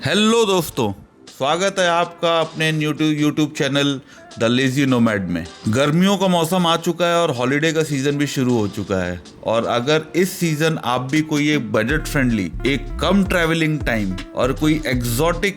Hello दोस्तों, स्वागत है आपका अपने YouTube channel the lazy nomad में। गर्मियों का मौसम आ चुका है और हॉलीडे का सीजन भी शुरू हो चुका है। और अगर इस सीजन आप भी कोई एक बजट फ्रेंडली, एक कम ट्रैवलिंग टाइम और कोई एग्जॉटिक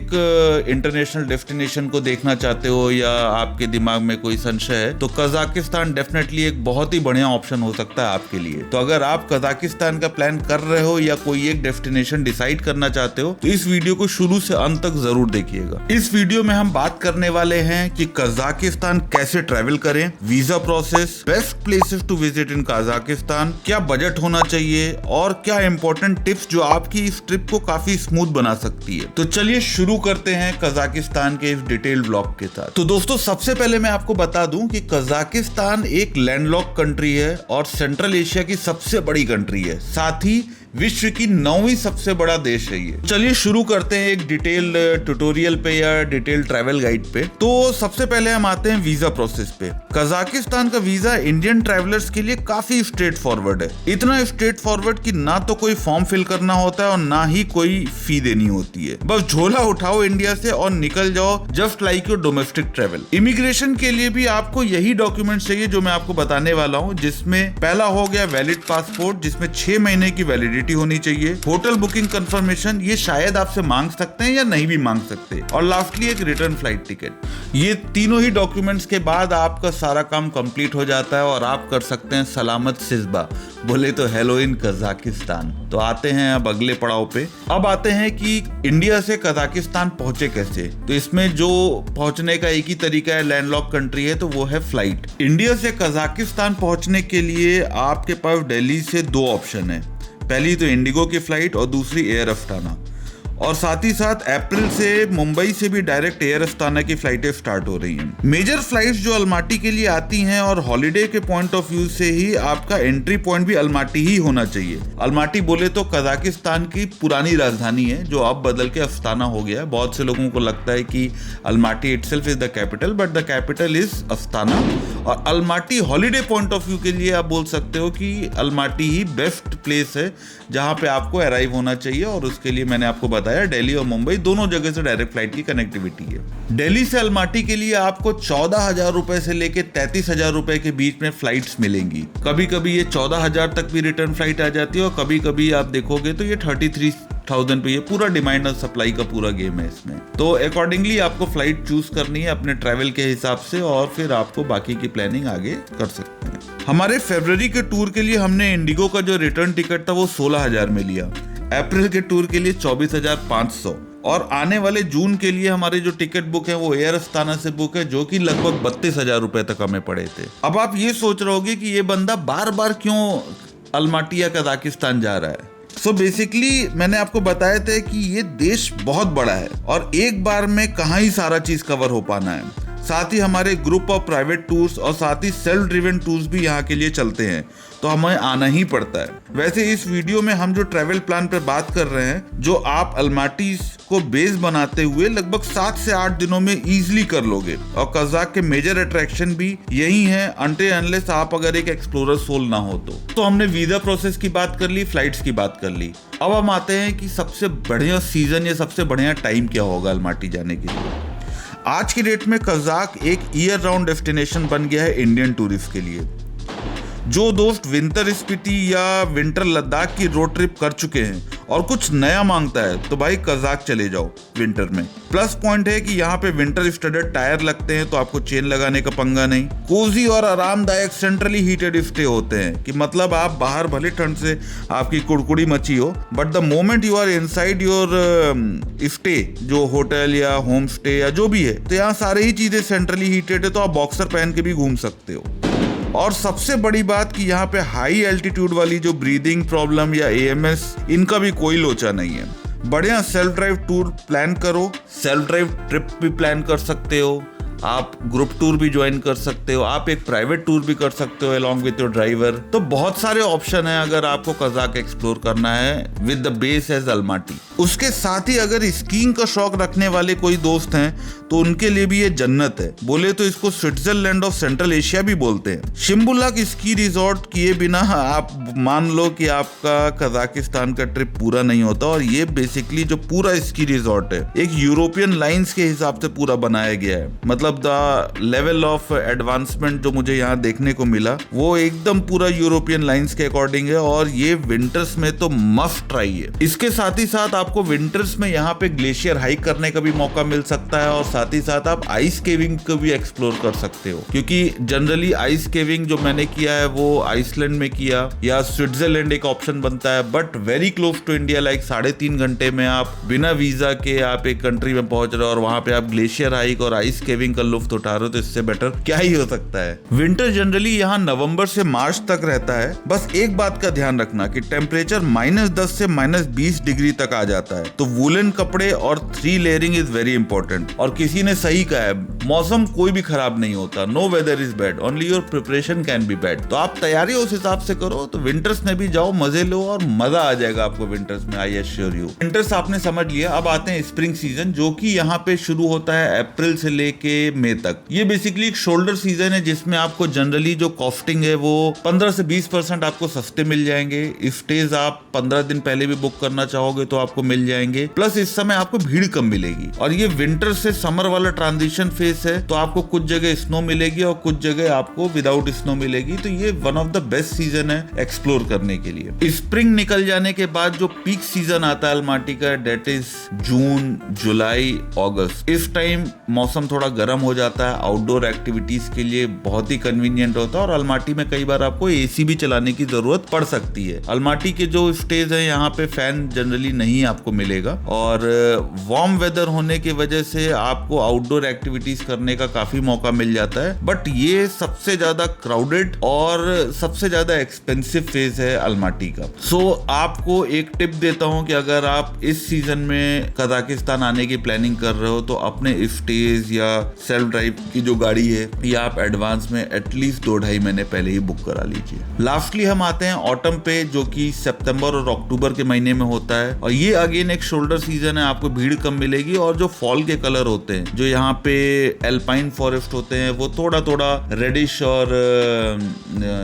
इंटरनेशनल डेस्टिनेशन को देखना चाहते हो या आपके दिमाग में कोई संशय है तो कजाकिस्तान डेफिनेटली एक बहुत ही बढ़िया ऑप्शन हो सकता है आपके लिए। तो अगर आप कजाकिस्तान का प्लान कर रहे हो या कोई एक डेस्टिनेशन डिसाइड करना चाहते हो तो इस वीडियो को शुरू से अंत तक जरूर देखिएगा। इस वीडियो में हम बात करने वाले हैं कि कजाकिस्तान कैसे ट्रैवल करें, visa process, best places to visit in Kazakhstan, क्या बजट होना चाहिए और क्या इंपॉर्टेंट टिप्स जो आपकी इस ट्रिप को काफी स्मूथ बना सकती है। तो चलिए शुरू करते हैं कजाकिस्तान के इस डिटेल्ड ब्लॉग के साथ। तो दोस्तों, सबसे पहले मैं आपको बता दूं कि कजाकिस्तान एक लैंडलॉक कंट्री है और सेंट्रल एशिया की सबसे बड़ी कंट्री है, साथ ही विश्व की 9वीं सबसे बड़ा देश है ये। चलिए शुरू करते हैं एक डिटेल ट्यूटोरियल पे या डिटेल ट्रैवल गाइड पे। तो सबसे पहले हम आते हैं वीजा प्रोसेस पे। कजाकिस्तान का वीजा इंडियन ट्रैवलर्स के लिए काफी स्ट्रेट फॉरवर्ड है। इतना स्ट्रेट फॉरवर्ड कि ना तो कोई फॉर्म फिल करना होता है और ना ही कोई फी देनी होती है। बस झोला उठाओ इंडिया से और निकल जाओ, just like your domestic travel. Immigration के लिए भी आपको यही डॉक्यूमेंट चाहिए जो मैं आपको बताने वाला हूँ, जिसमें पहला हो गया वैलिड पासपोर्ट, जिसमें 6 महीने की वैलिडिटी होनी चाहिए। होटल बुकिंग कंफर्मेशन, ये शायद आपसे मांग सकते हैं या नहीं भी मांग सकते। और लास्टली एक रिटर्न फ्लाइट टिकट। ये तीनों ही डॉक्यूमेंट्स के बाद आपका सारा काम कंप्लीट हो जाता है और आप कर सकते हैं सलामत सिजबा, बोले तो हेलो इन कजाकिस्तान। तो आते हैं अब अगले पड़ाव पे। अब आते हैं कि इंडिया से कजाकिस्तान पहुंचे कैसे। तो इसमें जो पहुंचने का एक ही तरीका है, लैंडलॉक कंट्री है तो वो है फ्लाइट। इंडिया से कजाकिस्तान पहुंचने के लिए आपके पास दिल्ली से 2 ऑप्शन है। पहली तो इंडिगो की फ्लाइट और दूसरी एयर अस्ताना। और साथ ही साथ अप्रैल से मुंबई से भी डायरेक्ट एयर अस्ताना की फ्लाइटें स्टार्ट हो रही हैं। मेजर फ्लाइट्स जो अलमाटी के लिए आती हैं और हॉलिडे के पॉइंट ऑफ व्यू से ही आपका एंट्री पॉइंट भी अलमाटी ही होना चाहिए। अलमाटी बोले तो कजाकिस्तान की पुरानी राजधानी है जो अब बदल के अस्ताना हो गया है। बहुत से लोगों को लगता है कि Almaty itself is the capital, but the capital is Astana. और Almaty holiday point of view के लिए आप बोल सकते हो कि अलमाटी ही बेस्ट प्लेस है जहां पे आपको अराइव होना चाहिए। और उसके लिए मैंने आपको बताया दिल्ली और मुंबई दोनों जगह से डायरेक्ट फ्लाइट की कनेक्टिविटी है। दिल्ली से अलमाटी के लिए आपको 14,000 रुपए से लेके 33,000 रुपए के बीच में फ्लाइट्स मिलेंगी। कभी कभी ये 14,000 तक भी रिटर्न फ्लाइट आ जाती है और कभी कभी आप देखोगे तो ये 33,000 पे। ये पूरा डिमांड और सप्लाई का पूरा गेम है इसमें। तो अकॉर्डिंगली आपको फ्लाइट चूज करनी है अपने ट्रैवल के हिसाब से और फिर आपको बाकी की प्लानिंग आगे कर सकते हैं। हमारे फरवरी के टूर के लिए हमने इंडिगो का जो रिटर्न टिकट था वो 16,000 में लिया। अप्रैल के टूर के लिए 24,500 और आने वाले जून के लिए हमारे जो टिकट बुक है वो एयर अस्ताना से बुक है, जो कि लगभग 32,000 रुपए तक हमें पड़े थे। अब आप ये सोच रहे होगे कि ये बंदा बार बार क्यों अलमाटी या कजाकिस्तान जा रहा है। सो बेसिकली मैंने आपको बताया था कि ये देश बहुत बड़ा है और एक बार में कहाँ ही सारा चीज कवर हो पाना है। साथ ही हमारे ग्रुप ऑफ प्राइवेट टूर्स और साथ ही सेल्फ ड्रिवन टूर्स भी यहाँ के लिए चलते हैं, तो हमें आना ही पड़ता है। वैसे इस वीडियो में हम जो ट्रैवल प्लान पर बात कर रहे हैं, जो आप अलमाटी को बेस बनाते हुए लगभग 7 से 8 दिनों में इजीली कर लोगे। और कजाक के मेजर अट्रैक्शन भी यही है, अनटिल अनलेस आप अगर एक एक्सप्लोरर सोल ना हो तो हमने वीजा प्रोसेस की बात कर ली, फ्लाइट्स की बात कर ली। अब हम आते हैं कि सबसे बढ़िया सीजन या सबसे बढ़िया टाइम क्या होगा अलमाटी जाने के लिए। आज की डेट में कजाक एक ईयर राउंड डेस्टिनेशन बन गया है इंडियन टूरिस्ट के लिए। जो दोस्त विंटर स्पीति या विंटर लद्दाख की रोड ट्रिप कर चुके हैं और कुछ नया मांगता है तो भाई कजाक चले जाओ विंटर में। प्लस पॉइंट है कि यहाँ पे विंटर स्टडेड टायर लगते हैं तो आपको चेन लगाने का पंगा नहीं। कोजी और आरामदायक सेंट्रली हीटेड स्टे होते हैं कि मतलब आप बाहर भले ठंड से आपकी कुड़कुड़ी मची हो, but the moment you are inside your stay, जो होटल या होम स्टे या जो भी है, तो यहाँ सारे ही चीजें सेंट्रली हीटेड है तो आप बॉक्सर पहन के भी घूम सकते हो। और सबसे बड़ी बात कि यहाँ पे हाई एल्टीट्यूड वाली जो ब्रीदिंग प्रॉब्लम या AMS, इनका भी कोई लोचा नहीं है। बढ़िया सेल्फ ड्राइव टूर प्लान करो, सेल्फ ड्राइव ट्रिप भी प्लान कर सकते हो। आप ग्रुप टूर भी ज्वाइन कर सकते हो, आप एक प्राइवेट टूर भी कर सकते हो अलॉन्ग विद योर ड्राइवर। तो बहुत सारे ऑप्शन है अगर आपको कजाक एक्सप्लोर करना है with the base as Almaty. उसके साथ ही अगर स्कीइंग का शौक रखने वाले कोई दोस्त हैं तो उनके लिए भी ये जन्नत है। बोले तो इसको स्विट्जरलैंड ऑफ सेंट्रल एशिया भी बोलते हैं। शिम्बुलाक स्की रिजॉर्ट किए बिना आप मान लो कि आपका कजाकिस्तान का ट्रिप पूरा नहीं होता। और ये बेसिकली जो पूरा स्की रिजॉर्ट है एक यूरोपियन लाइंस के हिसाब से पूरा बनाया गया है। मतलब द लेवल ऑफ एडवांसमेंट जो मुझे यहाँ देखने को मिला वो एकदम पूरा यूरोपियन लाइंस के अकॉर्डिंग है। और ये विंटर्स में तो मस्ट ट्राई है। इसके साथ ही साथ आपको विंटर्स में यहाँ पे ग्लेशियर हाइक करने का भी मौका मिल सकता है और साथ ही साथ आप आइस केविंग को भी एक्सप्लोर कर सकते हो, क्योंकि जनरली आइस केविंग जो मैंने किया है वो आइसलैंड में किया या स्विट्जरलैंड एक ऑप्शन बनता है, but very close to India. Like 3.5 घंटे में आप बिना वीजा के आप एक कंट्री में पहुंच रहे हो और वहां पे आप ग्लेशियर हाइक और आइस केविंग का लुफ्त उठा रहे हो। तो इससे बेटर क्या ही हो सकता है। विंटर जनरली यहाँ नवंबर से मार्च तक रहता है। बस एक बात का ध्यान रखना कि टेम्परेचर -10 से -20 डिग्री तक आ जाता है। तो वूलन कपड़े और 3 लेयरिंग इज वेरी इंपॉर्टेंट। और किसी ने सही कहा है, मौसम कोई भी खराब नहीं होता। Know whether is bad, only your preparation can be bad. तो आप तैयारी उस हिसाब से करो। तो विंटर्स में भी जाओ, मजे लो और मजा आ जाएगा आपको विंटर्स में, आई एश्योर यू। विंटर्स आपने समझ लिया। अब आते हैं स्प्रिंग सीजन, जो कि यहाँ पे शुरू होता है अप्रैल से लेके मई तक। ये बेसिकली एक शोल्डर सीजन है जिसमें आपको जनरली जो कॉस्टिंग है वो 15 से 20% आपको सस्ते मिल जाएंगे। स्टेज आप 15 दिन पहले भी बुक करना चाहोगे तो आपको मिल जाएंगे। प्लस इस समय आपको भीड़ कम मिलेगी। और ये विंटर से समर वाला ट्रांजिशन फेस है, तो आपको कुछ जगह स्नो मिलेगी और कुछ जगह आपको विदाउट स्नो मिलेगी। तो ये one of the best season है एक्सप्लोर करने के लिए। स्प्रिंग निकल जाने के बाद जो पीक सीजन आता है अलमाटी का, डेट इज जून, जुलाई, अगस्त। इस टाइम मौसम थोड़ा गर्म हो जाता है, आउटडोर एक्टिविटीज के लिए बहुत ही कन्वीनियंट होता है। और अलमाटी में कई बार आपको एसी भी चलाने की जरूरत पड़ सकती है। अलमाटी के जो स्टेज है यहाँ पे फैन जनरली नहीं आपको मिलेगा और वार्म वेदर होने की वजह से आपको आउटडोर एक्टिविटीज करने का काफी मौका मिल जाता है। बट ये सबसे ज्यादा क्राउडेड और सबसे ज्यादा एक्सपेंसिव फेज है अलमाटी का। सो आपको एक टिप देता हूं कि अगर आप इस सीजन में कजाकिस्तान आने की प्लानिंग कर रहे हो तो अपने स्टेज या सेल्फ ड्राइव की जो गाड़ी है या आप एडवांस में एटलीस्ट 2-2.5 महीने पहले ही बुक करा लीजिए। लास्टली हम आते हैं ऑटम पे, जो कि सितंबर और अक्टूबर के महीने में होता है। और ये अगेन एक शोल्डर सीजन है, आपको भीड़ कम मिलेगी। और जो फॉल के कलर होते हैं, जो यहाँ पे एल्पाइन फॉरेस्ट होते हैं, वो थोड़ा थोड़ा रेडिश और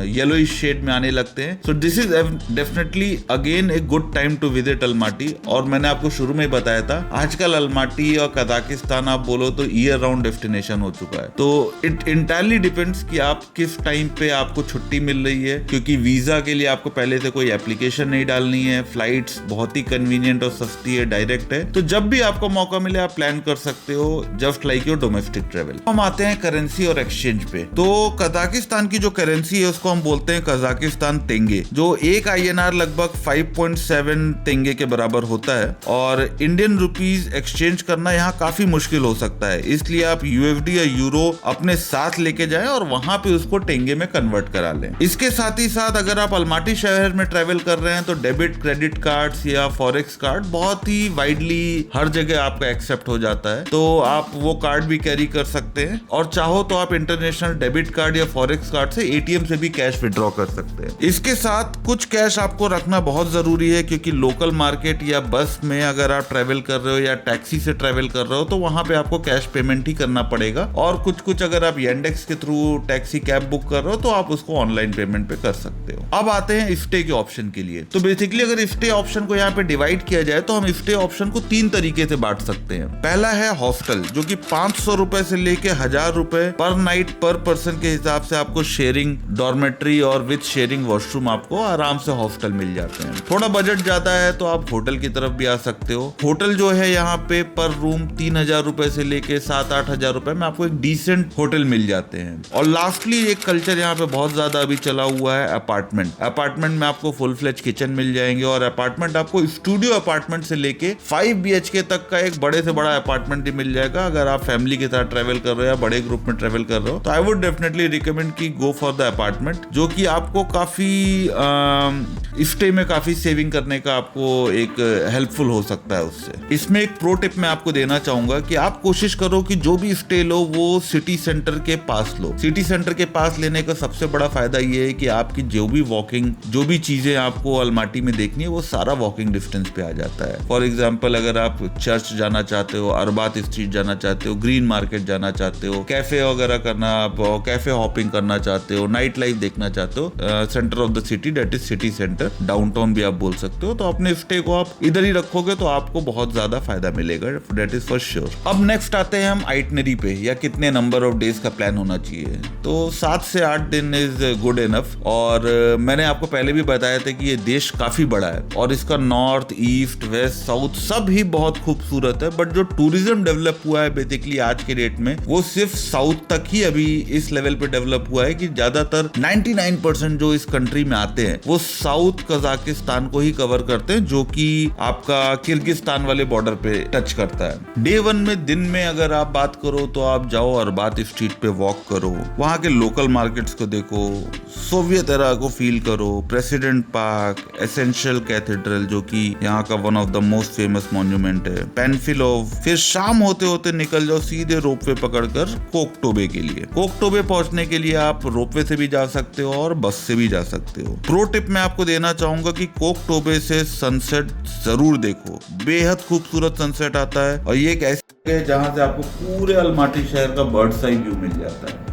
येलोइश शेड में आने लगते हैं। So this is definitely again a good time to visit Almaty. और मैंने आपको शुरू में बताया था, आजकल अलमाटी और कजाकिस्तान आप बोलो तो ईयर राउंड डेस्टिनेशन हो चुका है। तो इट इंटायरली डिपेंड्स कि आप किस टाइम पे आपको छुट्टी मिल रही है, क्योंकि वीजा के लिए आपको पहले से कोई एप्लीकेशन नहीं डालनी है। फ्लाइट्स बहुत ही कन्वीनियंट और सस्ती है, डायरेक्ट है। तो जब भी आपको मौका मिले आप प्लान कर सकते हो, just like your domestic travel. हम आते हैं करेंसी और एक्सचेंज पे। तो कजाकिस्तान की जो करेंसी है उसको हम बोलते हैं कजाकिस्तान तेंगे, जो एक INR लगभग 5.7 तेंगे के बराबर होता है। और इंडियन रुपीज एक्सचेंज करना यहाँ काफी मुश्किल हो सकता है, इसलिए आप USD या यूरो अपने साथ लेके जाएं और वहां पे उसको टेंगे में कन्वर्ट करा लें। इसके साथ ही साथ अगर आप अलमाटी शहर में ट्रेवल कर रहे हैं तो डेबिट क्रेडिट कार्ड्स या फॉरेक्स कार्ड बहुत ही वाइडली हर जगह आपका एक्सेप्ट हो जाता है। तो आप वो कार्ड भी कैरी कर सकते हैं और चाहो तो आप इंटरनेशनल डेबिट कार्ड या फॉरेक्स कार्ड से ATM से भी कैश विड्रॉ कर सकते हैं। इसके साथ कुछ कैश आपको रखना बहुत जरूरी है, क्योंकि लोकल मार्केट या बस में अगर आप ट्रेवल कर रहे हो या टैक्सी से ट्रेवल कर रहे हो तो वहां पे आपको कैश पेमेंट ही करना पड़ेगा। और कुछ अगर आप Yandex के थ्रू टैक्सी कैब बुक कर रहे हो तो आप उसको ऑनलाइन पेमेंट पे कर सकते हो। अब आते हैं स्टे के ऑप्शन के लिए। तो बेसिकली अगर स्टे ऑप्शन को यहाँ पे डिवाइड किया जाए तो हम स्टे ऑप्शन को 3 तरीके से बांट सकते हैं। पहला है हॉस्टल, जो कि 500 रुपए से लेके 1000 रुपए पर नाइट पर पर्सन के हिसाब से आपको शेयरिंग डॉर्मेट्री और विद शेयरिंग वॉशरूम आपको आराम से हॉस्टल मिल जाते हैं। थोड़ा बजट ज्यादा है तो आप होटल की तरफ भी आ सकते हो। होटल जो है यहाँ पे पर रूम 3000 रुपए से लेके 7-8 हजार रुपए में आपको एक डिसेंट होटल मिल जाते हैं। और लास्टली एक कल्चर यहाँ पे बहुत ज्यादा अभी चला हुआ है अपार्टमेंट में आपको फुल फ्लेज किचन मिल जाएंगे। और अपार्टमेंट आपको स्टूडियो अपार्टमेंट से लेके 5 BHK तक का एक बड़े से बड़ा अपार्टमेंट ही मिल जाएगा। अगर आप फैमिली के साथ ट्रेवल कर रहे हो या बड़े ग्रुप में ट्रेवल कर रहे हो तो आई वुड डेफिनेटली रिकमेंड की गो फॉर द अपार्टमेंट, जो कि आपको काफी स्टे में काफी सेविंग करने का आपको एक हेल्पफुल हो सकता है उससे। इसमें एक प्रो टिप मैं आपको देना चाहूंगा कि आप कोशिश करो कि जो भी स्टे लो वो सिटी सेंटर के पास लो। सिटी सेंटर के पास लेने का सबसे बड़ा फायदा ये है कि आपकी जो भी चीजें आपको अलमाटी में देखनी है वो सारा वॉकिंग डिस्टेंस पे आ जाता है। फॉर एग्जाम्पल अगर आप चर्च जाना चाहते हो, अरबात स्ट्रीट जाना चाहते हो, ग्रीन मार्केट जाना चाहते हो, कैफे वगैरह करना, आप कैफे हॉपिंग करना चाहते हो, नाइट लाइफ देखना चाहते हो, centre of the city that is city centre, downtown भी आप बोल सकते हो, तो अपने स्टे को आप इधर ही रखोगे तो आपको बहुत ज्यादा फायदा मिलेगा, दैट इज फॉर श्योर। अब नेक्स्ट आते हैं हम आइटनरी पे, या कितने नंबर ऑफ डेज का प्लान होना चाहिए। तो 7 से 8 दिन इज गुड इनफ। और मैंने आपको पहले भी बताया था कि ये देश काफी बड़ा है और इसका नॉर्थ, ईस्ट, वेस्ट, साउथ सब ही बहुत खूबसूरत है, बट जो टूरिज्म डेवलप हुआ है बेसिकली आज के डेट में वो सिर्फ साउथ तक ही अभी इस लेवल पे डेवलप हुआ है कि ज्यादातर 99% जो इस कंट्री में आते हैं वो साउथ कजाकिस्तान को ही कवर करते हैं, जो कि आपका किर्गिस्तान वाले बॉर्डर पे टच करता है। डे 1 में दिन में अगर आप बात करो तो आप जाओ अरबात स्ट्रीट पे वॉक करो, वहां के लोकल मार्केट्स को देखो, सोवियत एरा को फील करो, प्रेसिडेंट पार्क, एसेंशियल कैथेड्रल जो कि यहाँ का one of the most famous monument है, पेनफिलोव। फिर शाम होते होते निकल जाओ सीधे रोपवे पकड़कर कोकटोबे के लिए। कोकटोबे पहुंचने के लिए आप रोपवे से भी जा सकते हो और बस से भी जा सकते हो। प्रो टिप मैं आपको देना चाहूंगा कि कोकटोबे से सनसेट जरूर देखो, बेहद खूबसूरत सनसेट आता है और ये एक ऐसी जगह है जहां से आपको पूरे अलमाटी शहर का बर्ड्स आई व्यू मिल जाता है।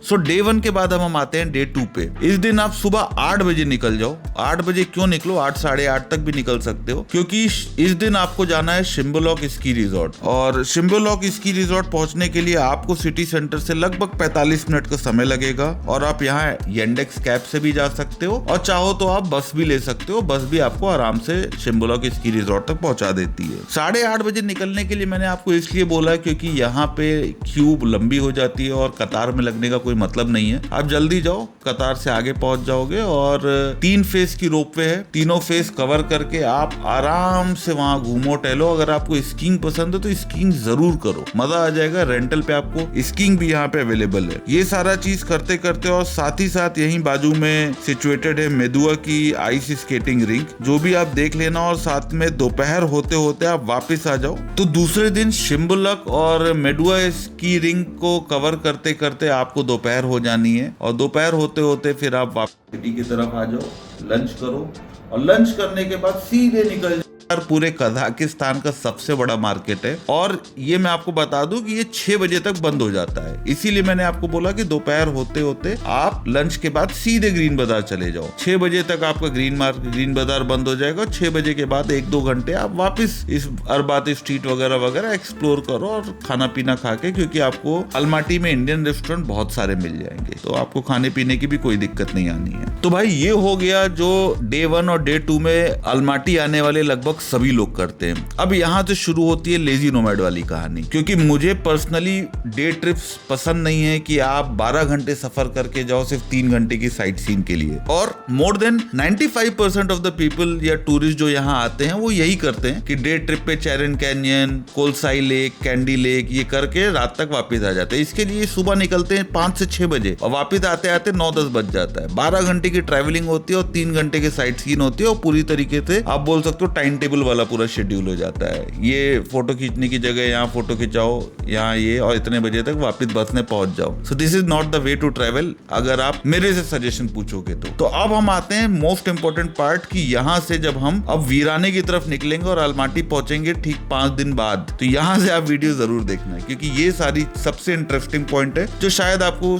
सो डे 1 के बाद हम आते हैं डे 2 पे। इस दिन आप सुबह 8 बजे निकल जाओ। 8 बजे क्यों निकलो, 8 साढ़े 8 तक भी निकल सकते हो, क्योंकि इस दिन आपको जाना है शिम्बोलॉक स्की रिजॉर्ट। और शिम्बोलॉक स्की रिजॉर्ट पहुंचने के लिए आपको सिटी सेंटर से लगभग 45 मिनट का समय लगेगा और आप यहाँ येंडेक्स कैब से भी जा सकते हो और चाहो तो आप बस भी ले सकते हो। बस भी आपको आराम से शिम्बोलॉक स्की रिजॉर्ट तक पहुंचा देती है। 8:30 बजे निकलने के लिए मैंने आपको इसलिए बोला है क्योंकि यहाँ पे क्यू लंबी हो जाती है और कतार में लगने का कोई मतलब नहीं है। आप जल्दी जाओ, कतार से आगे पहुंच जाओगे और 3 फेस की रोपवे है, तीनों फेस कवर करके आप आराम से वहां घूमो टहलो। अगर आपको स्कीइंग पसंद है तो स्कीइंग जरूर करो, मजा आ जाएगा। रेंटल पे आपको स्कीइंग भी यहाँ पे अवेलेबल है। ये सारा चीज करते करते और साथ ही साथ यहीं बाजू में सिचुएटेड है मेदुआ की आइस स्केटिंग रिंक, जो भी आप देख लेना। और साथ में दोपहर होते होते आप वापस आ जाओ। तो दूसरे दिन शिम्बोलक और मेदुआ स्की रिंक को कवर करते करते आपको दोपहर हो जानी है और दोपहर होते होते फिर आप वापस सिटी की तरफ आ जाओ, लंच करो और लंच करने के बाद सीधे निकल जाओ। पूरे कजाकिस्तान का सबसे बड़ा मार्केट है और ये मैं आपको बता दूं कि ये 6 बजे तक बंद हो जाता है। इसीलिए मैंने आपको बोला कि दोपहर होते होते आप लंच के बाद सीधे ग्रीन बाजार चले जाओ। 6 बजे तक आपका ग्रीन बाजार बंद हो जाएगा। 6 बजे के बाद 1-2 घंटे आप वापस इस अरबात स्ट्रीट वगैरह वगैरह एक्सप्लोर करो और खाना पीना खा के, क्योंकि आपको अलमाटी में इंडियन रेस्टोरेंट बहुत सारे मिल जाएंगे, तो आपको खाने पीने की भी कोई दिक्कत नहीं आनी है। तो भाई ये हो गया जो डे 1 और डे 2 में अलमाटी आने वाले लगभग सभी लोग करते हैं। अब यहाँ से शुरू होती है लेजी नोमैड वाली कहानी, क्योंकि मुझे पर्सनली डे ट्रिप्स पसंद नहीं है कि आप 12 घंटे सफर करके जाओ सिर्फ 3 घंटे की साइट सीन के लिए। और more than 95% of the people या टूरिस्ट जो यहाँ आते हैं वो यही करते हैं कि डे ट्रिप पे चैरन कैनियन, कोलसाई लेक, कैंडी लेक ये करके रात तक वापस आ जाते हैं। इसके लिए सुबह निकलते हैं 5 से 6 बजे और वापस आते आते 9-10 बज जाता है। 12 घंटे की ट्रैवलिंग होती है और 3 घंटे की साइट सीन होती है और पूरी तरीके से आप बोल सकते हो टाइम टेबल वाला पूरा शेड्यूल हो जाता है। ये फोटो खींचने की जगह यहाँ फोटो खिंचाओ, यहाँ ये, और इतने बजे तक वापस बस में पहुंच जाओ। So this is not the way to travel अगर आप मेरे से सजेशन पूछोगे तो अब हम आते हैं मोस्ट इंपोर्टेंट पार्ट कि यहाँ से जब हम अब वीराने की तरफ निकलेंगे और अलमाटी पहुंचेंगे ठीक 5 दिन बाद, तो यहाँ से आप वीडियो जरूर देखना है, क्योंकि ये सारी सबसे इंटरेस्टिंग पॉइंट है जो शायद आपको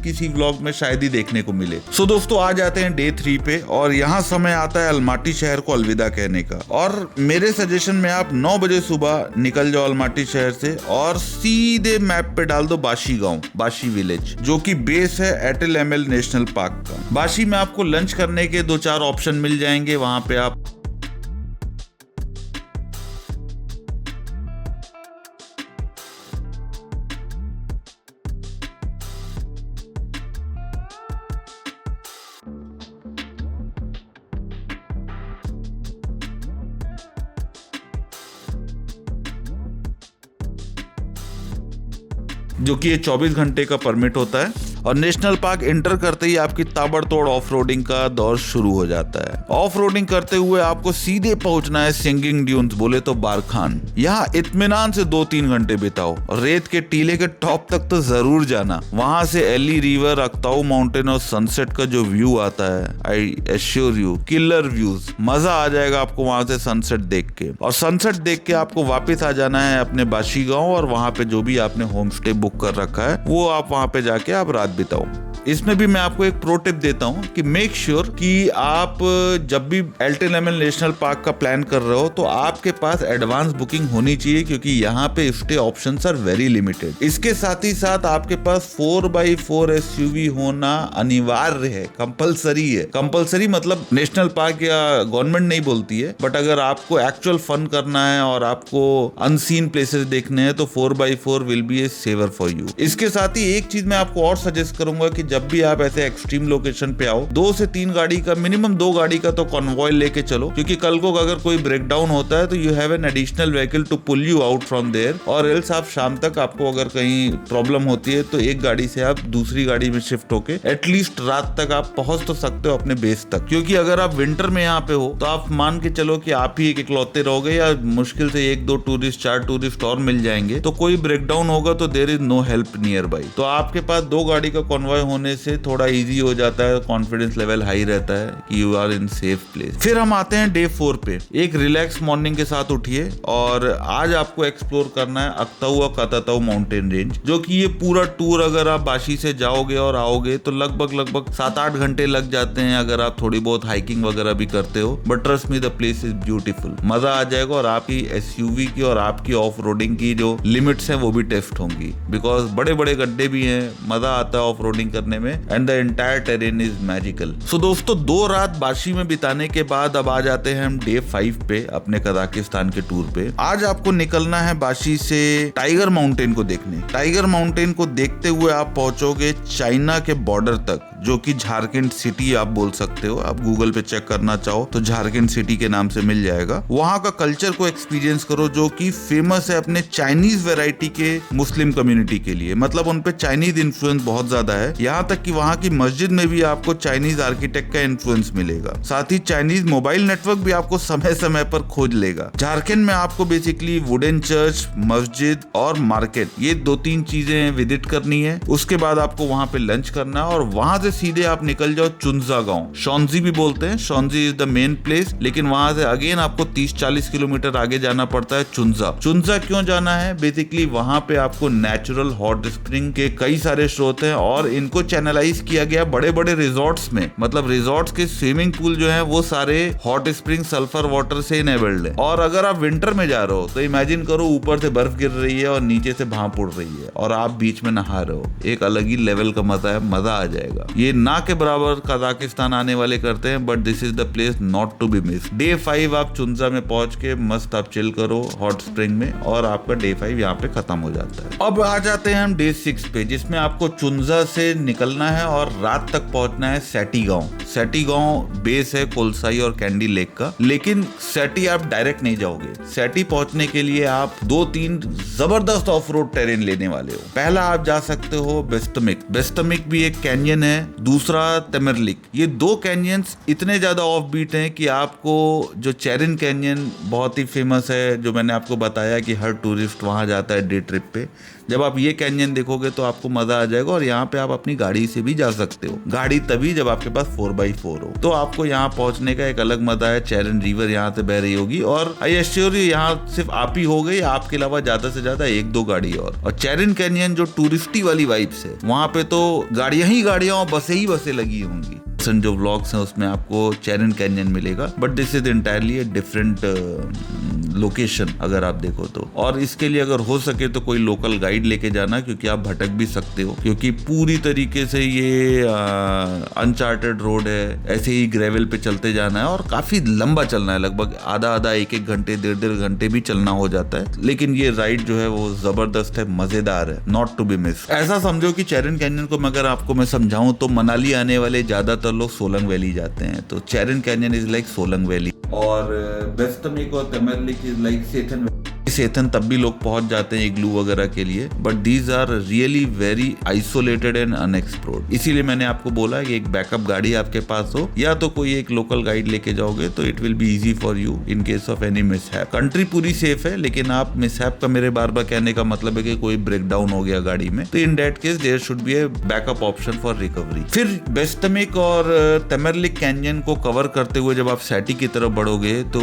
किसी व्लॉग में शायद ही देखने को मिले। सो दोस्तों आ जाते हैं डे 3 पे और यहाँ समय आता है अलमाटी शहर को अलविदा कहने का। और मेरे सजेशन में आप 9 बजे सुबह निकल जाओ अलमाटी शहर से और सीधे मैप पे डाल दो बाशी गांव, बाशी विलेज, जो कि बेस है एटेल एमएल नेशनल पार्क का। बाशी में आपको लंच करने के 2-4 ऑप्शन मिल जाएंगे। वहां पे आप जो कि ये 24 घंटे का परमिट होता है और नेशनल पार्क एंटर करते ही आपकी ताबड़तोड़ ऑफ रोडिंग का दौर शुरू हो जाता है। ऑफ रोडिंग करते हुए आपको सीधे पहुंचना है सिंगिंग ड्यून्स, बोले तो बारखान। यहाँ इत्मीनान से 2-3 घंटे बिताओ और रेत के टीले के टॉप तक तो जरूर जाना। वहां से एली रिवर, अक्ताऊ माउंटेन और सनसेट का जो व्यू आता है, I assure you, killer views. मजा आ जाएगा आपको वहां से सनसेट देख के। और सनसेट देख के आपको वापस आ जाना है अपने बाशी गांव, और वहां पे जो भी आपने होम स्टे बुक कर रखा है वो आप वहां पे जाके आप रात बिताओ। इसमें भी मैं आपको एक प्रो टिप देता हूं कि मेक श्योर कि आप जब भी एल्टेन नेशनल पार्क का प्लान कर रहे हो तो आपके पास एडवांस बुकिंग होनी चाहिए, क्योंकि यहाँ पे stay options are very limited. इसके साथ ही साथ आपके पास 4x4 SUV होना अनिवार्य है, कंपलसरी है। कंपलसरी मतलब नेशनल पार्क या गवर्नमेंट नहीं बोलती है, बट अगर आपको एक्चुअल फन करना है और आपको अनसीन प्लेसेस देखने हैं तो 4x4 will be a saver for you. इसके साथ ही एक चीज मैं आपको और सजेस्ट करूंगा कि जब भी आप ऐसे एक्सट्रीम लोकेशन पे आओ, 2 से 3 गाड़ी का, मिनिमम 2 गाड़ी का तो कॉन्वॉय लेके चलो, क्योंकि कल को अगर कोई ब्रेकडाउन होता है तो you have an additional vehicle to pull you out from there. और एल्स आप शाम तक आपको अगर कहीं प्रॉब्लम होती है तो एक गाड़ी से आप दूसरी गाड़ी में शिफ्ट होके एटलीस्ट रात तक आप पहुंच तो सकते हो अपने बेस तक। क्योंकि अगर आप विंटर में यहाँ पे हो तो आप मान के चलो कि आप ही एक इकलौते रहोगे, या मुश्किल से 1-2 टूरिस्ट, 4 टूरिस्ट और मिल जाएंगे, तो कोई ब्रेकडाउन होगा तो there is no help nearby. तो आपके पास 2 गाड़ी का कॉन्वॉय होने से थोड़ा इजी हो जाता है, कॉन्फिडेंस लेवल हाई रहता है कि you are in safe place. फिर हम आते हैं डे 4 पे। एक रिलैक्स मॉर्निंग के साथ उठिए और आज आपको एक्सप्लोर करना है अक्ताऊ और काताताऊ माउंटेन रेंज, जो कि ये पूरा टूर अगर आप बाशी से जाओगे और आओगे तो लगभग 7-8 घंटे लग जाते हैं अगर आप थोड़ी बहुत हाइकिंग वगैरह भी करते हो। But trust me, the place is beautiful. मजा आ जाएगा और आपकी SUV की और आपकी ऑफ रोडिंग की जो लिमिट्स हैं वो भी टेस्ट होंगी, बिकॉज बड़े बड़े गड्ढे भी हैं, मजा आता है ऑफ रोडिंग करने में, and the entire terrain is magical. So दोस्तों, 2 रात बाशी में बिताने के बाद अब आ जाते हैं हम डे 5 पे अपने कजाकिस्तान के टूर पे। आज आपको निकलना है बाशी से टाइगर माउंटेन को देखने। टाइगर माउंटेन को देखते हुए आप पहुंचोगे चाइना के बॉर्डर तक, जो कि झारखंड सिटी आप बोल सकते हो। आप गूगल पे चेक करना चाहो तो झारखंड सिटी के नाम से मिल जाएगा। वहां का कल्चर को एक्सपीरियंस करो, जो कि फेमस है अपने चाइनीज वेराइटी के मुस्लिम कम्युनिटी के लिए। मतलब उन पे चाइनीज इन्फ्लुएंस बहुत ज्यादा है, यहाँ तक कि वहाँ की मस्जिद में भी आपको चाइनीज आर्किटेक्ट का इन्फ्लुएंस मिलेगा। साथ ही चाइनीज मोबाइल नेटवर्क भी आपको समय समय पर खोज लेगा। झारखंड में आपको बेसिकली वुडन चर्च, मस्जिद और मार्केट, ये 2-3 चीजें विजिट करनी है। उसके बाद आपको वहाँ पे लंच करना है और वहां से सीधे आप निकल जाओ चुनजा गांव। शॉन्जी भी बोलते हैं, शॉन्जी इज द मेन प्लेस, लेकिन वहां से अगेन आपको 30-40 किलोमीटर आगे जाना पड़ता है चुनजा। चुनजा क्यों जाना है? बेसिकली वहां पे आपको नेचुरल हॉट स्प्रिंग के कई सारे स्रोत हैं और इनको चैनलाइज किया गया बड़े बड़े रिजॉर्ट्स में। मतलब रिजॉर्ट्स के स्विमिंग पूल जो है वो सारे हॉट स्प्रिंग सल्फर वाटर से इनेबल्ड है। और अगर आप विंटर में जा रहे हो तो इमेजिन करो ऊपर से बर्फ गिर रही है और नीचे से भाप उड़ रही है और आप बीच में नहा रहे हो। एक अलग ही लेवल का मजा है, मजा आ जाएगा। ये ना के बराबर कजाकिस्तान आने वाले करते हैं, but this is the place not to be miss. Day 5 आप चुनजा में पहुंच के मस्त आप चिल करो हॉट स्प्रिंग में और आपका डे 5 यहाँ पे खत्म हो जाता है। अब आ जाते हैं हम डे 6 पे, जिसमें आपको चुनजा से निकलना है और रात तक पहुंचना है सैटी गांव। सैटी गांव बेस है कोलसाई और कैंडी लेक का, लेकिन सैटी आप डायरेक्ट नहीं जाओगे। सैटी पहुंचने के लिए आप 2-3 जबरदस्त ऑफ रोड टेरेन लेने वाले हो। पहला आप जा सकते हो बेस्टमिक। बेस्टमिक भी एक कैनियन है, दूसरा तेमरलिक। ये 2 कैनियंस इतने ज्यादा ऑफ बीट हैं कि आपको जो चेरिन कैनियन बहुत ही फेमस है, जो मैंने आपको बताया कि हर टूरिस्ट वहां जाता है डे ट्रिप पे, जब आप ये कैनियन देखोगे तो आपको मजा आ जाएगा। और यहाँ पे आप अपनी गाड़ी से भी जा सकते हो। गाड़ी तभी जब आपके पास 4x4 हो, तो आपको यहाँ पहुंचने का एक अलग मजा है। चेरिन रिवर यहाँ से बह रही होगी और आई एश्योर यू यहाँ सिर्फ आप ही हो गए, आपके अलावा ज्यादा से ज्यादा 1-2 गाड़ी और चेरिन कैनियन जो टूरिस्टी वाली वाइब्स है, वहाँ पे तो गाड़ियां ही गाड़ियां और बसें ही बसें लगी होंगी। जो व्लॉग्स हैं उसमें आपको चेरिन कैनियन मिलेगा, but this is entirely a different location अगर आप देखो तो। और इसके लिए अगर हो सके तो कोई लोकल गाइड लेके जाना, क्योंकि आप भटक भी सकते हो, क्योंकि पूरी तरीके से ये अनचार्टेड रोड है। ऐसे ही ग्रेवल पे चलते जाना है और काफी लंबा चलना है, लगभग आधा 1-1 घंटे 1.5 घंटे भी चलना हो जाता है। लेकिन ये राइड जो है वो जबरदस्त है, मजेदार है, नॉट टू बी मिस। ऐसा समझो कि चेरिन कैनियन को अगर आपको मैं समझाऊं तो मनाली आने वाले ज्यादातर लोग सोलंग वैली जाते हैं, तो Charyn canyon is like Solang valley और बेस्टमिक और तेमरलिक इज लाइक सेठन। इस एथन तब भी लोग पहुंच जाते हैं इग्लू वगैरह के लिए, but these are really very isolated and unexplored. इसीलिए मैंने आपको बोला कि एक बैकअप गाड़ी आपके पास हो, या तो कोई एक लोकल गाइड लेके जाओगे तो it will be easy for you in case of any mishap. Country पूरी सेफ है, लेकिन आप मिसहैप का मेरे बार बार कहने का मतलब है कि कोई ब्रेक डाउन हो गया गाड़ी में, तो in that case there should be a backup option for recovery. फिर बेस्टमिक और तमेरलिक कैंयन को कवर करते हुए जब आप सैटी की तरफ बढ़ोगे तो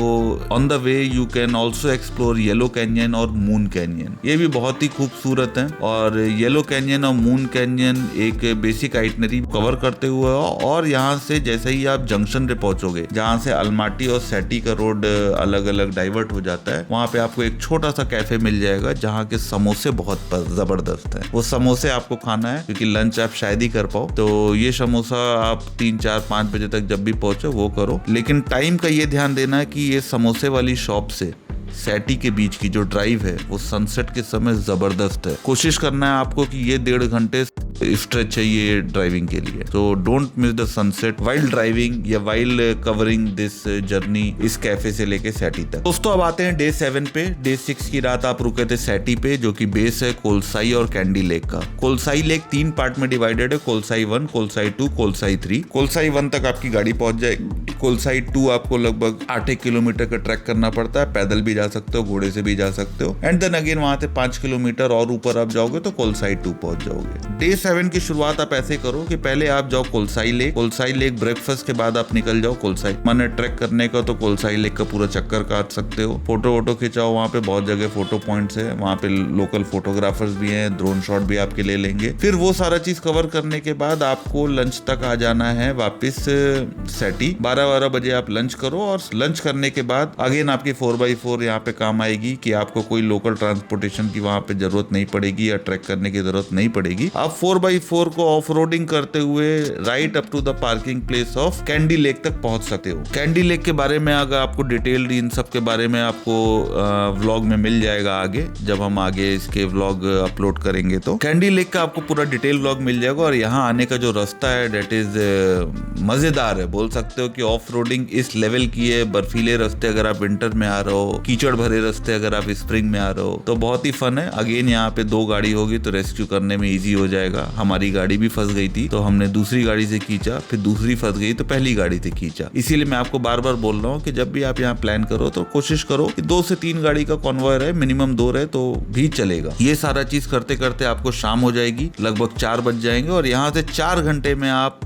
on the way you can also explore yellow canyon और मून कैंयन। ये भी बहुत ही खूबसूरत है, और येलो कैंयन और मून कैंयन एक बेसिक आइटनरी कवर करते हुए, और यहाँ से जैसे ही आप जंक्शन पे पहुंचोगे जहाँ से अलमाटी और सैटी का रोड अलग अलग डाइवर्ट हो जाता है, वहाँ पे आपको एक छोटा सा कैफे मिल जाएगा जहाँ के समोसे बहुत जबरदस्त है। वो समोसे आपको खाना है, क्योंकि लंच आप शायद ही कर पाओ, तो ये समोसा आप 3, 4, 5 बजे तक जब भी पहुंचो वो करो। लेकिन टाइम का ये ध्यान देना है कि ये समोसे वाली शॉप से सैटी के बीच की जो ड्राइव है वो सनसेट के समय जबरदस्त है। कोशिश करना है आपको कि ये 1.5 घंटे स्ट्रेच चाहिए ड्राइविंग के लिए, तो don't miss the sunset while driving या वाइल कवरिंग दिस जर्नी इस कैफे से लेके सैटी तक। दोस्तों अब आते हैं डे 7 पे। डे 6 की रात आप रुके थे सैटी पे, जो कि बेस है कोलसाई और कैंडी लेक का। कोलसाई लेक 3 पार्ट में डिवाइडेड है, कोलसाई 1, कोलसाई 2, कोलसाई 3। कोलसाई 1 तक आपकी गाड़ी पहुंच जाएगी। कोलसाई 2 आपको लगभग 8 किलोमीटर का ट्रैक करना पड़ता है, पैदल भी जा सकते हो, घोड़े से भी जा सकते हो, एंड देन अगेन वहां से 5 किलोमीटर और ऊपर आप जाओगे तो कोलसाई 2 पहुंच जाओगे। डे 7 की शुरुआत आप ऐसे करो कि पहले आप जाओ कोलसाई लेक ब्रेकफास्ट के बाद आप निकल जाओ कोलसाई। माने ट्रैक करने का तो कोलसाई लेक का पूरा चक्कर काट सकते हो, फोटो वोटो खिंचाओ, वहाँ पे बहुत जगह फोटो पॉइंट्स है, वहाँ पे लोकल फोटोग्राफर्स भी हैं, ड्रोन शॉट भी आपके ले लेंगे। फिर वो सारा चीज कवर करने के बाद आपको लंच तक आ जाना है वापिस सैटी। 12 बजे आप लंच करो, और लंच करने के बाद अगेन आपकी 4x4 यहाँ पे काम आएगी कि आपको कोई लोकल ट्रांसपोर्टेशन की वहाँ पे जरूरत नहीं पड़ेगी या ट्रैक करने की जरूरत नहीं पड़ेगी। आप 4x4 को ऑफ रोडिंग करते हुए right up to the parking place of Kaindy Lake तक पहुंच सकते हो। कैंडी लेक के बारे में अगर आपको डिटेल्ड इन सब के बारे में आपको व्लॉग में मिल जाएगा आगे, जब हम आगे इसके व्लॉग अपलोड करेंगे तो कैंडी लेक का आपको पूरा डिटेल व्लॉग मिल जाएगा। और यहाँ आने का जो रास्ता है डेट इज मजेदार है, बोल सकते हो कि ऑफ रोडिंग इस लेवल की है। बर्फीले रास्ते अगर आप विंटर में आ रहे हो, कीचड़ भरे रास्ते अगर आप स्प्रिंग में आ रहे हो, तो बहुत ही फन है। अगेन यहाँ पे 2 गाड़ी होगी तो रेस्क्यू करने में इजी हो जाएगा। हमारी गाड़ी भी फंस गई थी तो हमने दूसरी गाड़ी से खींचा, फिर दूसरी फंस गई तो पहली गाड़ी से खींचा। इसीलिए मैं आपको बार बार बोल रहा हूँ कि जब भी आप यहाँ प्लान करो तो कोशिश करो कि 2 से 3 गाड़ी का कॉन्वॉय रहे, मिनिमम 2 रहे तो भी चलेगा। ये सारा चीज करते करते आपको शाम हो जाएगी, लगभग 4 बज जाएंगे, और यहाँ से 4 घंटे में आप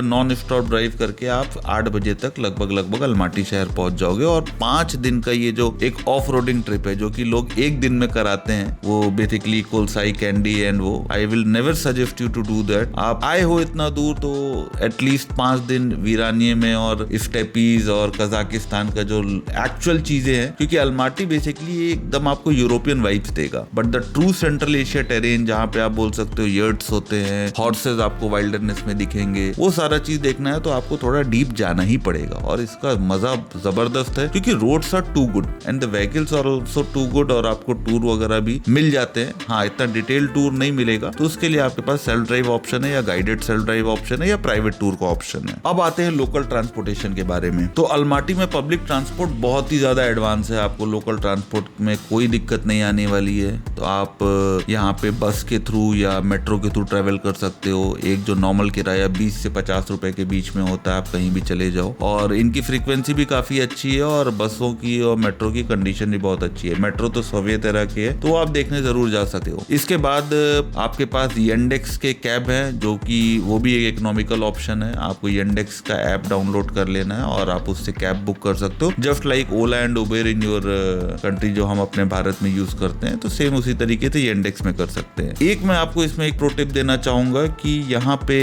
नॉन स्टॉप ड्राइव करके आप 8 बजे तक लगभग अलमाटी शहर पहुंच जाओगे। और 5 दिन का ये जो एक ऑफ रोडिंग ट्रिप है जो कि लोग 1 दिन में कराते हैं, वो बेसिकली कोलसाई, कैंडी एंड वो, I will never suggest you to do that. आप आए हो इतना दूर तो एटलीस्ट 5 दिन वीरानिये में और स्टेपीज और कजाकिस्तान का जो एक्चुअल चीजें हैं, क्योंकि अलमाटी बेसिकली एकदम आपको यूरोपियन वाइब्स देगा, but the true central Asia terrain जहाँ पे आप बोल सकते हो यर्ट्स होते हैं, हॉर्सेस आपको वाइल्डरनेस में दिखेंगे, वो सारा चीज देखना है तो आपको थोड़ा डीप जाना ही पड़ेगा। और इसका मजा जबरदस्त है क्योंकि roads are too good and the vehicles are also too good, और आपको टूर वगैरह भी मिल जाते हैं। हाँ, इतना डिटेल टूर नहीं मिलेगा, तो उसके लिए आपके पास सेल्फ ड्राइव ऑप्शन है या गाइडेड सेल्फ ड्राइव ऑप्शन है या प्राइवेट टूर का ऑप्शन है। अब आते हैं लोकल ट्रांसपोर्टेशन के बारे में। तो अलमाटी में पब्लिक ट्रांसपोर्ट बहुत ही ज्यादा एडवांस है, आपको लोकल ट्रांसपोर्ट में कोई दिक्कत नहीं आने वाली है। तो आप यहाँ पे बस के थ्रू या मेट्रो के थ्रू ट्रेवल कर सकते हो। एक जो नॉर्मल किराया 20 से 50 रुपए के बीच में होता है, आप कहीं भी चले जाओ, और इनकी फ्रीक्वेंसी भी काफी अच्छी है, और बसों की और मेट्रो की कंडीशन भी बहुत अच्छी है। मेट्रो तो सभी तरह की है, तो आप देखने जरूर जा सकते हो। इसके बाद आपके पास येंडेक्स के कैब है, जो कि वो भी एक इकोनॉमिकल ऑप्शन है। आपको येंडेक्स का ऐप डाउनलोड कर लेना है और आप उससे कैब बुक कर सकते हो, just like Ola and Uber in your country जो हम अपने भारत में यूज करते हैं, तो सेम उसी तरीके से येंडेक्स में कर सकते हैं। एक मैं आपको इसमें एक प्रो टिप देना चाहूंगा कि यहाँ पे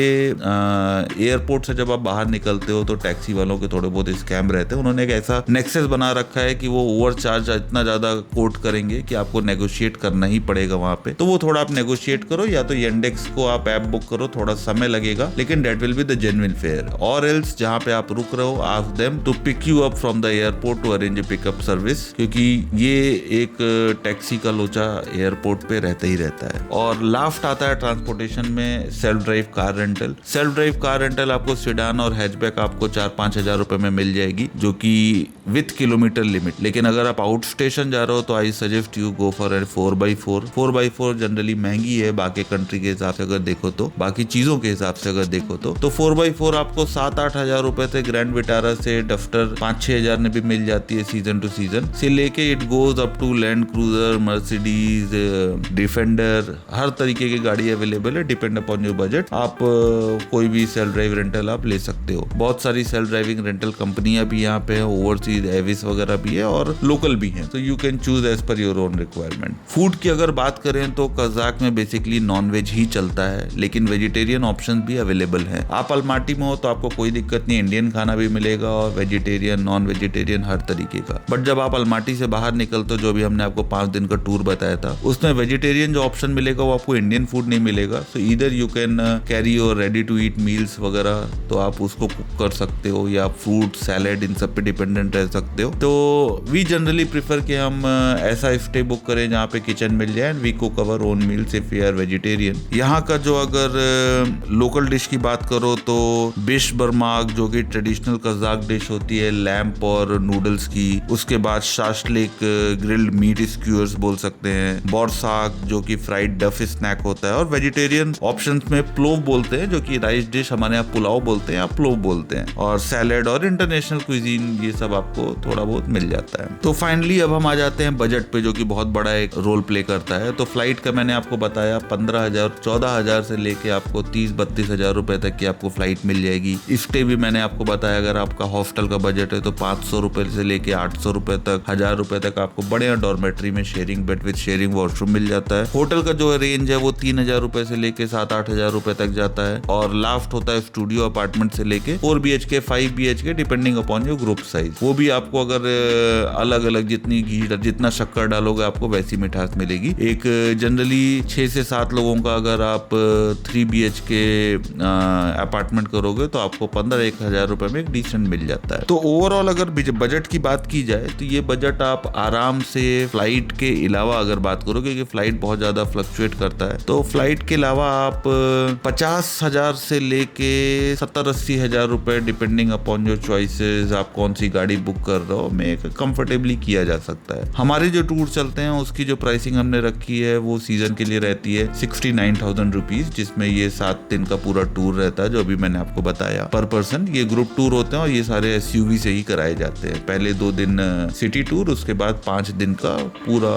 एयरपोर्ट से जब आप बाहर निकलते हो तो टैक्सी वालों के थोड़े बहुत स्कैम रहते हैं। उन्होंने एक ऐसा नेक्सस बना रखा है कि वो ओवर चार्ज इतना ज्यादा कोट करेंगे कि आपको नेगोशिएट करना ही पड़ेगा वहां पे। तो वो थोड़ा आप नेगोशिएट करो, या तो येंडेक्स इसको आप ऐप बुक करो, थोड़ा समय लगेगा लेकिन that will be the genuine fare. और एल्स जहाँ पे आप रुक रहे हो, ask them to pick you up from the airport to arrange a pickup service, क्योंकि ये एक टैक्सी का लोचा एयरपोर्ट पे रहता ही रहता है। और लास्ट आता है ट्रांसपोर्टेशन में self drive car rental. Self drive car rental आपको सेडान और हैचबैक आपको 4-5 हजार रुपए में मिल जाएगी, जो कि विथ किलोमीटर लिमिट। लेकिन अगर आप आउट स्टेशन जा रहे हो तो I suggest you go for a 4x4। 4x4 generally महंगी है बाकी कंट्री के हिसाब से अगर देखो तो, बाकी चीजों के हिसाब से अगर देखो तो 4x4 आपको 7-8 हजार रुपए से ग्रैंड विटारा से डस्टर 5-6 हजार में भी मिल जाती है सीजन टू सीजन से लेके it goes up to land cruiser, Mercedes, Defender, हर तरीके की गाड़ी अवेलेबल है। डिपेंड अपॉन योर बजट आप कोई भी सेल्फ ड्राइव रेंटल आप ले सकते हो। बहुत सारी सेल्फ ड्राइविंग रेंटल कंपनियां भी यहाँ पे है, ओवरसीज एविस वगैरह भी है और लोकल भी है, तो you can choose as per your own requirement. Food की अगर बात करें तो कजाक में बेसिकली नॉन वेज ही चलता है, लेकिन वेजिटेरियन ऑप्शन भी अवेलेबल है। आप अल्माटी में हो तो आपको कोई दिक्कत नहीं, इंडियन खाना भी मिलेगा और वेजिटेरियन, नॉन वेजिटेरियन हर तरीके का। बट जब आप अल्माटी से बाहर निकलते हो, जो भी हमने आपको 5 दिन का टूर बताया था, उसमें वेजिटेरियन जो ऑप्शन मिलेगा वो आपको इंडियन फूड नहीं मिलेगा। So either you can carry your ready to eat meals वगैरह, तो आप उसको कुक कर सकते हो, या फ्रूट सैलेड इन सब पे डिपेंडेंट रह सकते हो। तो वी जनरली प्रेफर कि हम ऐसा स्टे बुक करें जहाँ पे किचन मिल जाए and we cook our own meals if we are vegetarian. यहाँ का जो अगर लोकल डिश की बात करो तो बिश बर्माक जो कि ट्रेडिशनल कजाक डिश होती है लैम्प और नूडल्स की, उसके बाद शाशलिक ग्रिल्ड मीट स्क्यूअर्स बोल सकते हैं, बोरसाक जो कि फ्राइड डफ स्नैक होता है, और वेजिटेरियन ऑप्शंस में प्लोव बोलते हैं जो कि राइस डिश, हमारे यहाँ पुलाव बोलते हैं या प्लोव बोलते हैं, और सैलेड और इंटरनेशनल क्विजीन ये सब आपको थोड़ा बहुत मिल जाता है। तो फाइनली अब हम आ जाते हैं बजट पे, जो कि बहुत बड़ा एक रोल प्ले करता है। तो फ्लाइट का मैंने आपको बताया 15,000-14,000 से लेके आपको 30-32 हजार रुपए तक की आपको फ्लाइट मिल जाएगी। स्टे भी मैंने आपको बताया, अगर आपका हॉस्टल का बजट है तो 500 रुपए से लेके 800 रुपए तक, 1000 रुपए तक आपको बढ़िया डॉर्मेट्री में sharing bed with sharing washroom मिल जाता है। होटल का जो रेंज है वो 3,000 रुपए से लेके 7-8 हजार रुपए तक जाता है, और लास्ट होता है स्टूडियो अपार्टमेंट से लेके 4 BHK 5 BHK depending upon your group size. वो भी आपको अगर अलग अलग जितनी घी जितना शक्कर डालोगे आपको वैसी मिठास मिलेगी। एक जनरली 6 से 7 लोगों का अगर आप 3 BHK अपार्टमेंट करोगे तो आपको 15-1 हजार रुपए में एक डिसेंट मिल जाता है। तो ओवरऑल अगर बजट की बात की जाए तो ये बजट आप आराम से फ्लाइट के अलावा अगर बात करोगे, क्योंकि फ्लाइट बहुत ज्यादा फ्लक्चुएट करता है, तो फ्लाइट के अलावा आप 50,000 से लेके 70-80 हजार रुपए डिपेंडिंग अपॉन योर चॉइसेस, आप कौन सी गाड़ी बुक कर रहे हो, में कंफर्टेबली किया जा सकता है। हमारे जो टूर चलते हैं उसकी जो प्राइसिंग हमने रखी है वो सीजन के लिए रहती है 69,000 रुपीज, जिसमें ये 7 दिन का पूरा टूर रहता है जो अभी मैंने आपको बताया पर पर्सन। ये ग्रुप टूर होते हैं और ये सारे SUV से ही कराए जाते हैं। पहले 2 दिन सिटी टूर, उसके बाद 5 दिन का पूरा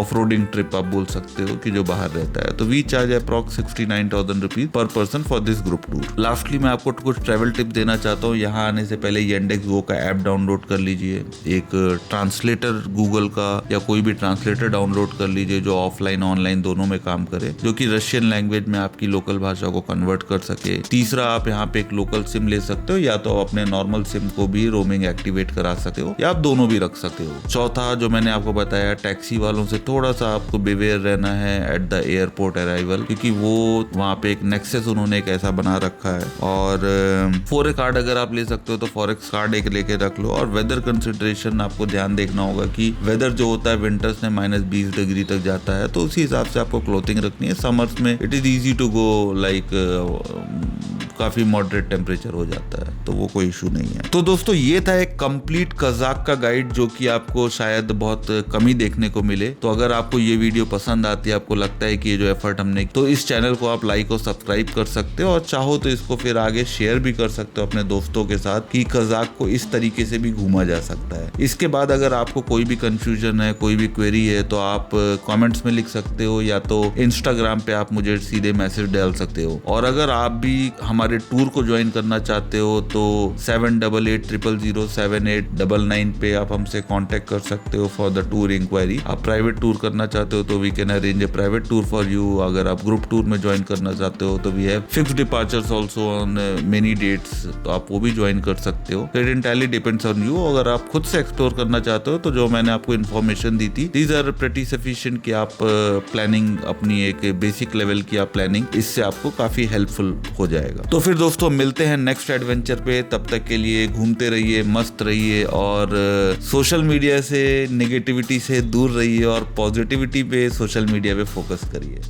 ऑफ रोडिंग ट्रिप आप बोल सकते हो कि जो बाहर रहता है। तो we charge approx 69,000 rupees per person for this group tour. Lastly मैं आपको कुछ ट्रैवल टिप देना चाहता हूँ। यहाँ आने से पहले Yandex Go का ऐप डाउनलोड कर लीजिए, एक ट्रांसलेटर गूगल का या कोई भी ट्रांसलेटर डाउनलोड कर लीजिए जो ऑफलाइन ऑनलाइन दोनों में काम करे, जो कि रशियन लैंग्वेज में आपकी लोकल भाषा को कन्वर्ट कर सके। तीसरा, आप यहाँ पे एक लोकल सिम ले सकते हो, या तो अपने नॉर्मल सिम को भी रोमिंग एक्टिवेट करा सकते हो, या आप दोनों भी रख सकते हो। चौथा जो मैंने आपको बताया, टैक्सी वालों से थोड़ा सा आपको बेवेयर रहना है एट द एयरपोर्ट अराइवल, क्योंकि वो वहाँ पे एक नेक्सस उन्होंने एक ऐसा बना रखा है। और फॉरेक्स कार्ड अगर आप ले सकते हो तो फॉरेक्स कार्ड एक लेके रख लो। और वेदर कंसिडरेशन आपको ध्यान देखना होगा कि वेदर जो होता है विंटर्स में -20 डिग्री तक जाता है, तो उसी हिसाब से आपको क्लोथिंग रखनी है। समर्स में it is easy to go, like काफी मॉडरेट टेम्परेचर हो जाता है, तो वो कोई इशू नहीं है। तो दोस्तों ये था एक कंप्लीट कजाक का गाइड, जो कि आपको शायद बहुत कम ही देखने को मिले। तो अगर आपको ये वीडियो पसंद आती है, आपको लगता है कि ये जो एफर्ट हमने, तो इस चैनल को आप लाइक और सब्सक्राइब कर सकते हो, और चाहो तो इसको फिर आगे शेयर भी कर सकते हो अपने दोस्तों के साथ कि कजाक को इस तरीके से भी घूमा जा सकता है। इसके बाद अगर आपको कोई भी कंफ्यूजन है, कोई भी क्वेरी है, तो आप कमेंट्स में लिख सकते हो, या तो इंस्टाग्राम पे आप मुझे सीधे मैसेज डाल सकते हो। और अगर आप भी हमारे हमारे टूर को ज्वाइन करना चाहते हो तो 7880078999 पे आप हमसे कांटेक्ट कर सकते हो फॉर द टूर इंक्वायरी। आप प्राइवेट टूर करना चाहते हो तो we can arrange a private tour for you. अगर आप ग्रुप टूर में ज्वाइन करना चाहते हो तो we have fixed departures also on many dates, तो आप वो भी ज्वाइन कर सकते हो। It entirely depends on you. अगर आप खुद से एक्सप्लोर करना चाहते हो तो जो मैंने आपको इन्फॉर्मेशन दी थी, दीज आर प्रेटी सफिशिएंट कि आप प्लानिंग अपनी एक बेसिक लेवल की आप प्लानिंग, इससे आपको काफी हेल्पफुल हो जाएगा। तो फिर दोस्तों मिलते हैं नेक्स्ट एडवेंचर पे। तब तक के लिए घूमते रहिए, मस्त रहिए और सोशल मीडिया से नेगेटिविटी से दूर रहिए और पॉजिटिविटी पे सोशल मीडिया पे फोकस करिए।